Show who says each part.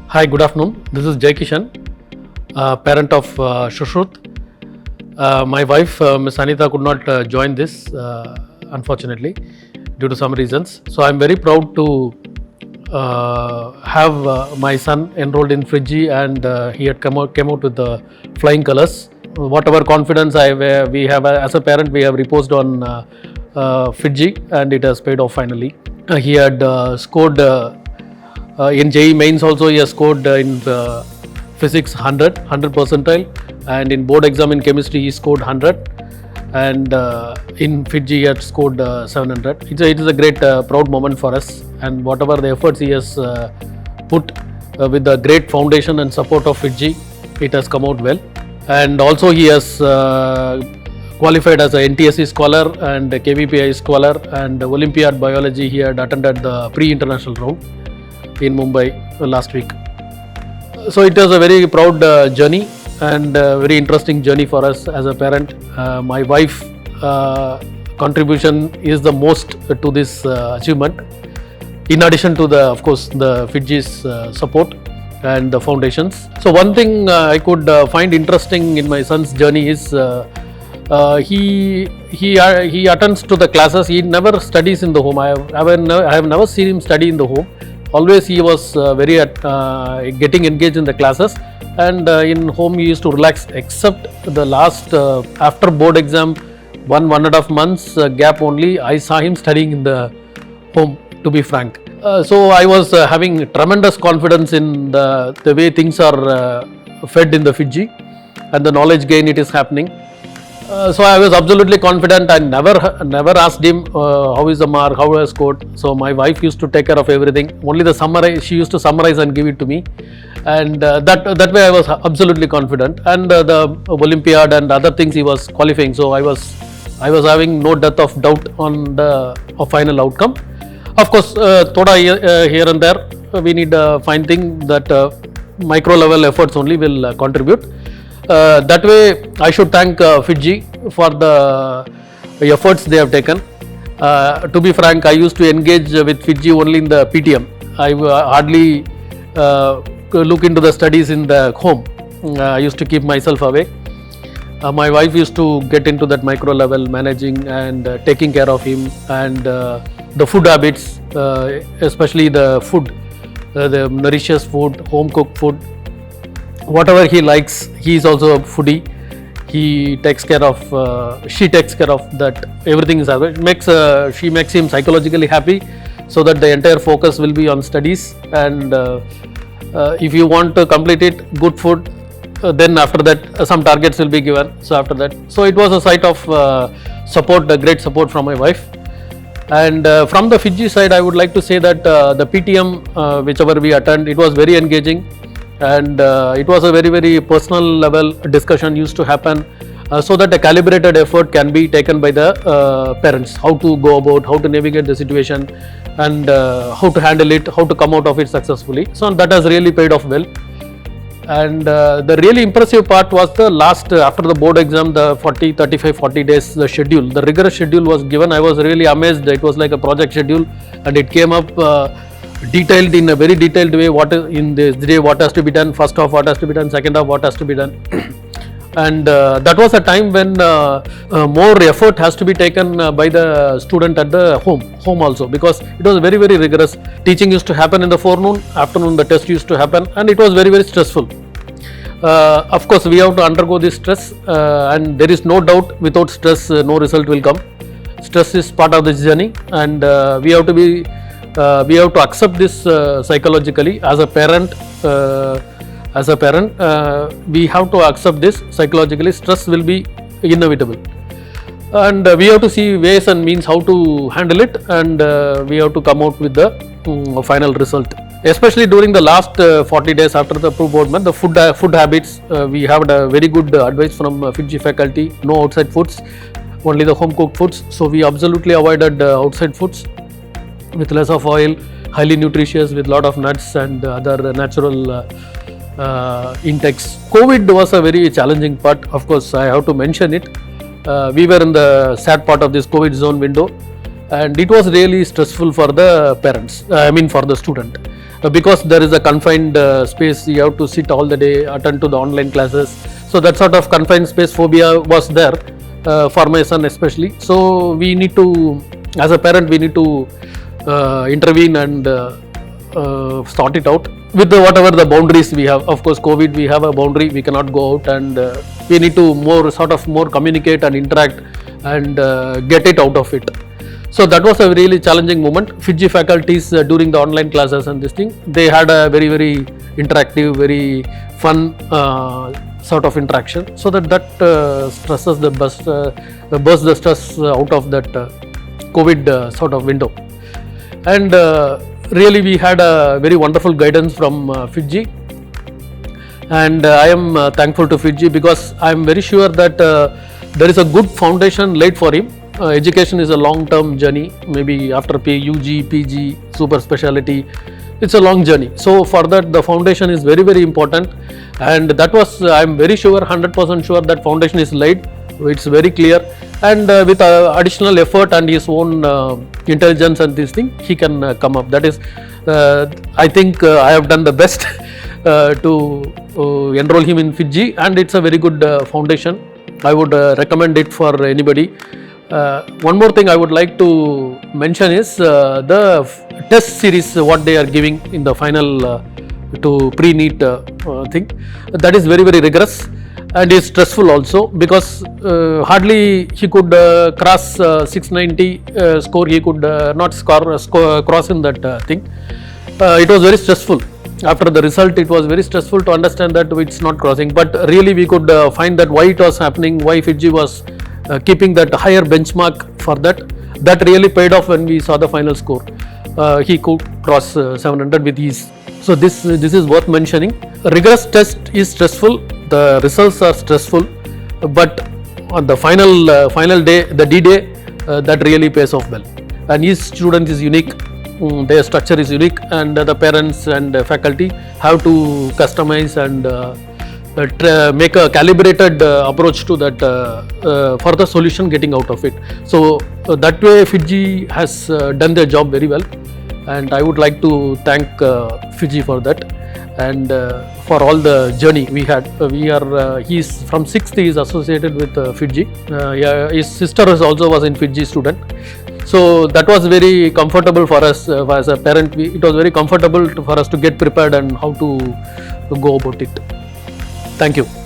Speaker 1: Hi, good afternoon. This is Jaikishan, parent of Shushruth. My wife, Ms. Anita, could not join this, unfortunately, due to some reasons. So I'm very proud to have my son enrolled in Fiji, and he had came out with the flying colors. Whatever confidence we have as a parent, we have reposed on Fiji, and it has paid off finally. He had scored in JEE mains also. He has scored in physics 100 percentile, and in board exam in chemistry he scored 100, and in Fiji he had scored 700. It is a great proud moment for us, and whatever the efforts he has put with the great foundation and support of Fiji, it has come out well. And also he has qualified as a NTSC scholar and a KVPI scholar, and Olympiad biology he had attended the pre-international round in Mumbai last week. So it was a very proud journey and very interesting journey for us as a parent. My wife contribution is the most to this achievement, in addition to of course the Fiji's support and the foundations. So one thing I could find interesting in my son's journey is he attends to the classes. He never studies in the home. I have never seen him study in the home. Always he was very getting engaged in the classes, and in home he used to relax, except the last after board exam 1.5 months gap only I saw him studying in the home, to be frank. So I was having tremendous confidence in the way things are fed in the Fiji, and the knowledge gain it is happening. So I was absolutely confident. I never asked him how is the mark, how I scored. So my wife used to take care of everything. Only the summarize, she used to summarize and give it to me, and that way I was absolutely confident. And the Olympiad and other things he was qualifying. So I was having no depth of doubt on the final outcome. Of course, thoda here and there we need a fine thing that micro level efforts only will contribute. That way I should thank Fiji for the efforts they have taken. To be frank, I used to engage with Fiji only in the PTM. I hardly look into the studies in the home. I used to keep myself away. My wife used to get into that micro level, managing and taking care of him, and the food habits, especially the food, the nourishes food, home cooked food. Whatever he likes, he is also a foodie. He takes care of, she takes care of that. Everything is she makes him psychologically happy, so that the entire focus will be on studies. And if you want to complete it, good food. Then after that, some targets will be given. So after that, so it was a sight of support, great support from my wife. And from the Fiji side, I would like to say that the PTM, whichever we attend, it was very engaging. And it was a very, very personal level discussion used to happen, so that a calibrated effort can be taken by the parents, how to go about, how to navigate the situation, and how to handle it, how to come out of it successfully. So that has really paid off well. And the really impressive part was the last, after the board exam, the 40 days the schedule, the rigorous schedule was given. I was really amazed. It was like a project schedule, and it came up detailed in a very detailed way. What is in this day, what has to be done, first half what has to be done, second half what has to be done. And that was a time when more effort has to be taken by the student at the home also, because it was very, very rigorous. Teaching used to happen in the forenoon, afternoon the test used to happen, and it was very, very stressful. Of course we have to undergo this stress, and there is no doubt without stress no result will come. Stress is part of this journey, and we have to accept this psychologically as a parent. We have to accept this psychologically. Stress will be inevitable, and we have to see ways and means how to handle it, and we have to come out with the final result. Especially during the last 40 days after the board month, the food habits, we have a very good advice from Fiji faculty. No outside foods, only the home cooked foods. So we absolutely avoided outside foods with less of oil, highly nutritious with lot of nuts and other natural intakes. COVID was a very challenging part. Of course, I have to mention it. We were in the sad part of this COVID zone window, and it was really stressful for the parents, for the student, because there is a confined space. You have to sit all the day, attend to the online classes. So that sort of confined space phobia was there for my son especially. So we need to, as a parent, we need to intervene and sort it out with whatever the boundaries we have. Of course, COVID, we have a boundary, we cannot go out, and we need to more communicate and interact and get it out of it. So that was a really challenging moment. Fiji faculties during the online classes and this thing, they had a very, very interactive, very fun sort of interaction, so that stresses the burst the stress out of that COVID sort of window. And really we had a very wonderful guidance from Fiji, and I am thankful to Fiji, because I am very sure that there is a good foundation laid for him. Education is a long-term journey, maybe after UG, PG, super speciality, it's a long journey. So for that, the foundation is very, very important, and that was, I am very sure, 100% sure that foundation is laid. It's very clear, and with additional effort and his own intelligence and this thing, he can come up. That is, I think I have done the best to enroll him in Fiji, and it's a very good foundation. I would recommend it for anybody. One more thing I would like to mention is the test series what they are giving in the final to pre-NEET thing. That is very, very rigorous and is stressful also, because hardly he could cross 690 score. He could not cross in that thing. It was very stressful. After the result, it was very stressful to understand that it's not crossing. But really, we could find that why it was happening, why Fiji was keeping that higher benchmark for that. That really paid off when we saw the final score. He could cross 700 with ease. So this is worth mentioning. A rigorous test is stressful. The results are stressful, but on the final day, the D-Day, that really pays off well. And each student is unique. Their structure is unique, and the parents and faculty have to customize and make a calibrated approach to that for the solution getting out of it. So that way Fiji has done their job very well, and I would like to thank Fiji for that, and for all the journey we had. He is from 6th, he is associated with Fiji. His sister also was in Fiji student. So that was very comfortable for us as a parent. It was very comfortable for us to get prepared and how to go about it. Thank you.